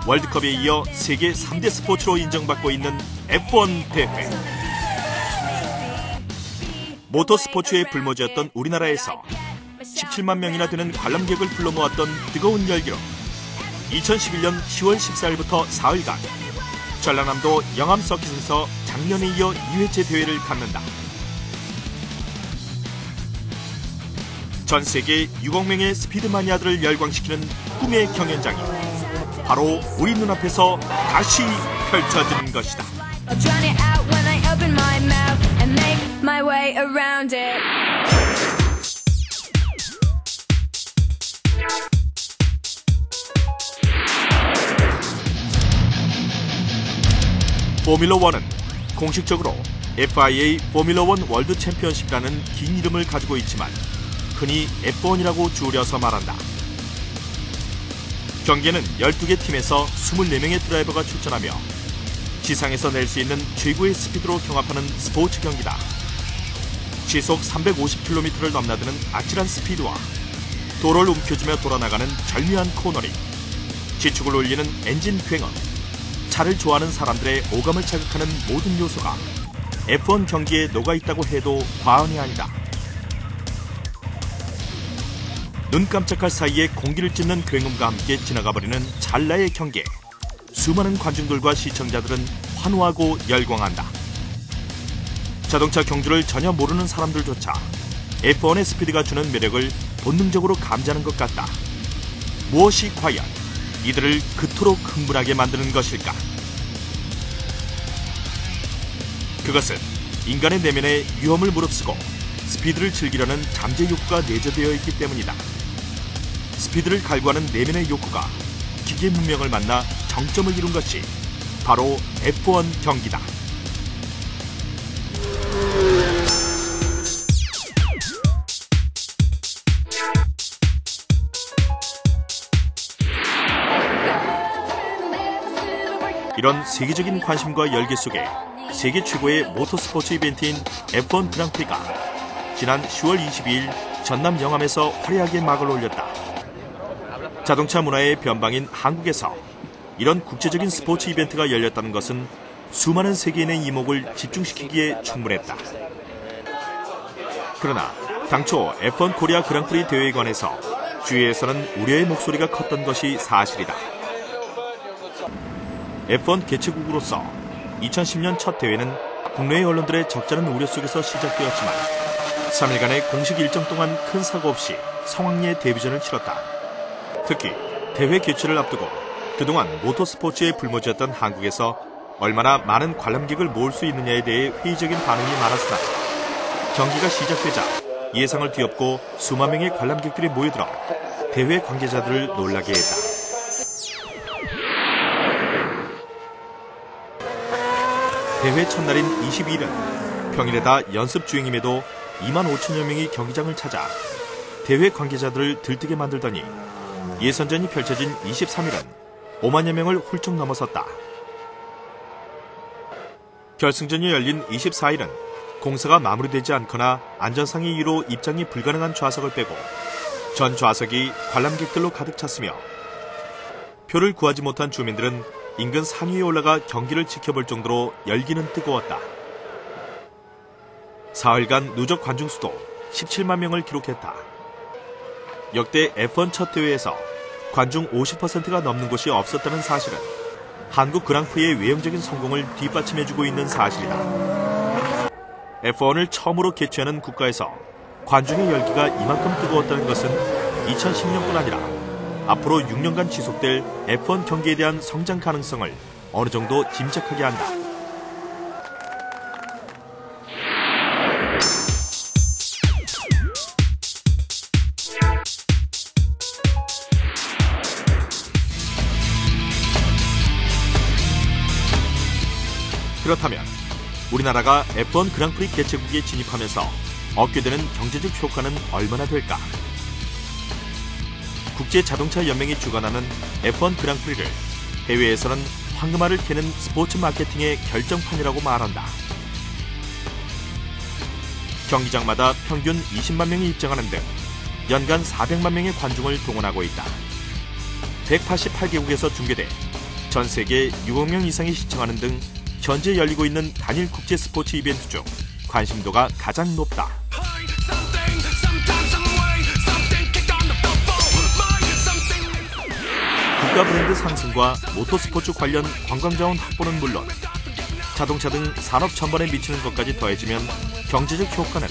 월드컵에 이어 세계 3대 스포츠로 인정받고 있는 F1 대회. 모터스포츠의 불모지였던 우리나라에서 17만 명이나 되는 관람객을 불러 모았던 뜨거운 열기로 2011년 10월 14일부터 4일간 전라남도 영암 서킷에서 작년에 이어 2회째 대회를 갖는다. 전 세계 6억 명의 스피드 마니아들을 열광시키는 꿈의 경연장이 바로 우리 눈앞에서 다시 펼쳐지는 것이다. 포뮬러1은 공식적으로 FIA 포뮬러1 월드 챔피언십이라는 긴 이름을 가지고 있지만 흔히 F1이라고 줄여서 말한다. 경기는 12개 팀에서 24명의 드라이버가 출전하며 지상에서 낼 수 있는 최고의 스피드로 경합하는 스포츠 경기다. 시속 350km를 넘나드는 아찔한 스피드와 도로를 움켜쥐며 돌아나가는 절묘한 코너링, 지축을 올리는 엔진 괭업, 차를 좋아하는 사람들의 오감을 자극하는 모든 요소가 F1 경기에 녹아있다고 해도 과언이 아니다. 눈 깜짝할 사이에 공기를 찢는 굉음과 함께 지나가버리는 찰나의 경기에 수많은 관중들과 시청자들은 환호하고 열광한다. 자동차 경주를 전혀 모르는 사람들조차 F1의 스피드가 주는 매력을 본능적으로 감지하는 것 같다. 무엇이 과연 이들을 그토록 흥분하게 만드는 것일까? 그것은 인간의 내면에 위험을 무릅쓰고 스피드를 즐기려는 잠재 욕구가 내재되어 있기 때문이다. 스피드를 갈구하는 내면의 욕구가 기계 문명을 만나 정점을 이룬 것이 바로 F1 경기다. 이런 세계적인 관심과 열기 속에 세계 최고의 모터스포츠 이벤트인 F1 그랑프리가 지난 10월 22일 전남 영암에서 화려하게 막을 올렸다. 자동차 문화의 변방인 한국에서 이런 국제적인 스포츠 이벤트가 열렸다는 것은 수많은 세계인의 이목을 집중시키기에 충분했다. 그러나 당초 F1 코리아 그랑프리 대회에 관해서 주위에서는 우려의 목소리가 컸던 것이 사실이다. F1 개최국으로서 2010년 첫 대회는 국내의 언론들의 적잖은 우려 속에서 시작되었지만 3일간의 공식 일정 동안 큰 사고 없이 성황리에 데뷔전을 치렀다. 특히 대회 개최를 앞두고 그동안 모터스포츠에 불모지였던 한국에서 얼마나 많은 관람객을 모을 수 있느냐에 대해 회의적인 반응이 많았으나 경기가 시작되자 예상을 뒤엎고 수만 명의 관람객들이 모여들어 대회 관계자들을 놀라게 했다. 대회 첫날인 22일은 평일에다 연습 주행임에도 2만 5천여 명이 경기장을 찾아 대회 관계자들을 들뜨게 만들더니 예선전이 펼쳐진 23일은 5만여 명을 훌쩍 넘어섰다. 결승전이 열린 24일은 공사가 마무리되지 않거나 안전상의 이유로 입장이 불가능한 좌석을 빼고 전 좌석이 관람객들로 가득 찼으며 표를 구하지 못한 주민들은 인근 산 위에 올라가 경기를 지켜볼 정도로 열기는 뜨거웠다. 사흘간 누적 관중 수도 17만 명을 기록했다. 역대 F1 첫 대회에서 관중 50%가 넘는 곳이 없었다는 사실은 한국 그랑프리의 외형적인 성공을 뒷받침해주고 있는 사실이다. F1을 처음으로 개최하는 국가에서 관중의 열기가 이만큼 뜨거웠다는 것은 2010년뿐 아니라 앞으로 6년간 지속될 F1 경기에 대한 성장 가능성을 어느 정도 짐작하게 한다. 그렇다면 우리나라가 F1 그랑프리 개최국에 진입하면서 얻게 되는 경제적 효과는 얼마나 될까? 국제자동차연맹이 주관하는 F1 그랑프리를 해외에서는 황금알을 캐는 스포츠 마케팅의 결정판이라고 말한다. 경기장마다 평균 20만 명이 입장하는 등 연간 400만 명의 관중을 동원하고 있다. 188개국에서 중계돼 전 세계 6억 명 이상이 시청하는 등 현재 열리고 있는 단일 국제 스포츠 이벤트 중 관심도가 가장 높다. 국가 브랜드 상승과 모터스포츠 관련 관광자원 확보는 물론 자동차 등 산업 전반에 미치는 것까지 더해지면 경제적 효과는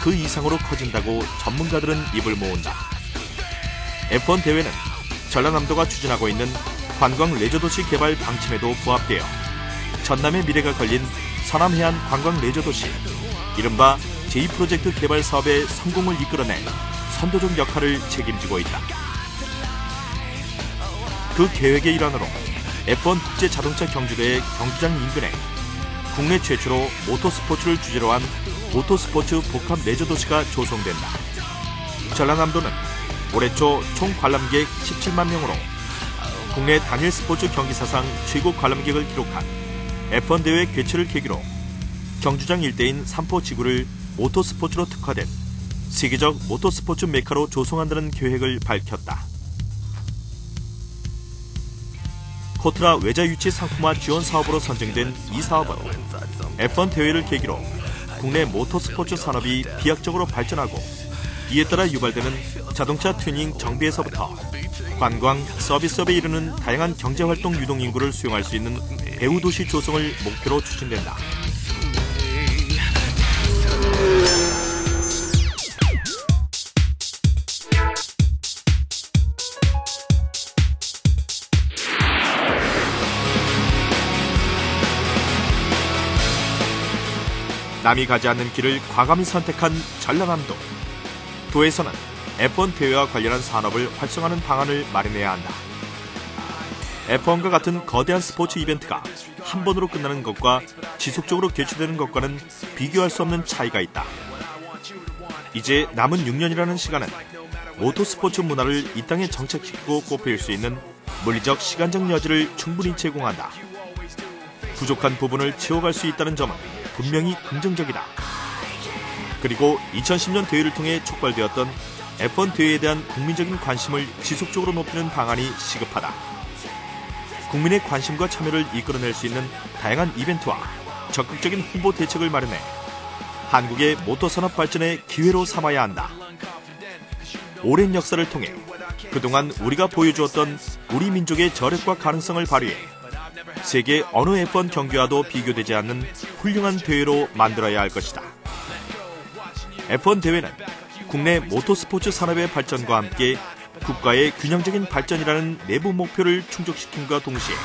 그 이상으로 커진다고 전문가들은 입을 모은다. F1 대회는 전라남도가 추진하고 있는 관광 레저도시 개발 방침에도 부합되어 전남의 미래가 걸린 서남해안 관광 레저도시, 이른바 제2프로젝트 개발 사업의 성공을 이끌어낸 선도적 역할을 책임지고 있다. 그 계획의 일환으로 F1 국제 자동차 경주대회 경주장 인근에 국내 최초로 모터스포츠를 주제로 한 모터스포츠 복합 레저도시가 조성된다. 전라남도는 올해 초 총 관람객 17만 명으로 국내 단일 스포츠 경기 사상 최고 관람객을 기록한 F1 대회 개최를 계기로 경주장 일대인 삼포 지구를 모터스포츠로 특화된 세계적 모터스포츠 메카로 조성한다는 계획을 밝혔다. 코트라 외자 유치 상품화 지원 사업으로 선정된 이 사업은 F1 대회를 계기로 국내 모터스포츠 산업이 비약적으로 발전하고 이에 따라 유발되는 자동차 튜닝 정비에서부터 관광, 서비스업에 이르는 다양한 경제활동 유동 인구를 수용할 수 있는 배후 도시 조성을 목표로 추진된다. 남이 가지 않는 길을 과감히 선택한 전라남도. 도에서는 F1 대회와 관련한 산업을 활성화하는 방안을 마련해야 한다. F1과 같은 거대한 스포츠 이벤트가 한 번으로 끝나는 것과 지속적으로 개최되는 것과는 비교할 수 없는 차이가 있다. 이제 남은 6년이라는 시간은 모터스포츠 문화를 이 땅에 정착시키고 꽃피울 수 있는 물리적 시간적 여지를 충분히 제공한다. 부족한 부분을 채워갈 수 있다는 점은 분명히 긍정적이다. 그리고 2010년 대회를 통해 촉발되었던 F1 대회에 대한 국민적인 관심을 지속적으로 높이는 방안이 시급하다. 국민의 관심과 참여를 이끌어낼 수 있는 다양한 이벤트와 적극적인 홍보 대책을 마련해 한국의 모터산업 발전의 기회로 삼아야 한다. 오랜 역사를 통해 그동안 우리가 보여주었던 우리 민족의 저력과 가능성을 발휘해 세계 어느 F1 경기와도 비교되지 않는 훌륭한 대회로 만들어야 할 것이다. F1 대회는 국내 모터스포츠 산업의 발전과 함께 국가의 균형적인 발전이라는 내부 목표를 충족시킴과 동시에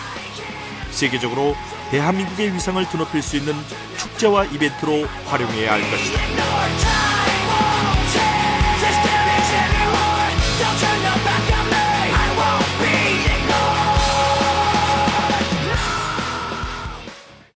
세계적으로 대한민국의 위상을 드높일 수 있는 축제와 이벤트로 활용해야 할 것이다.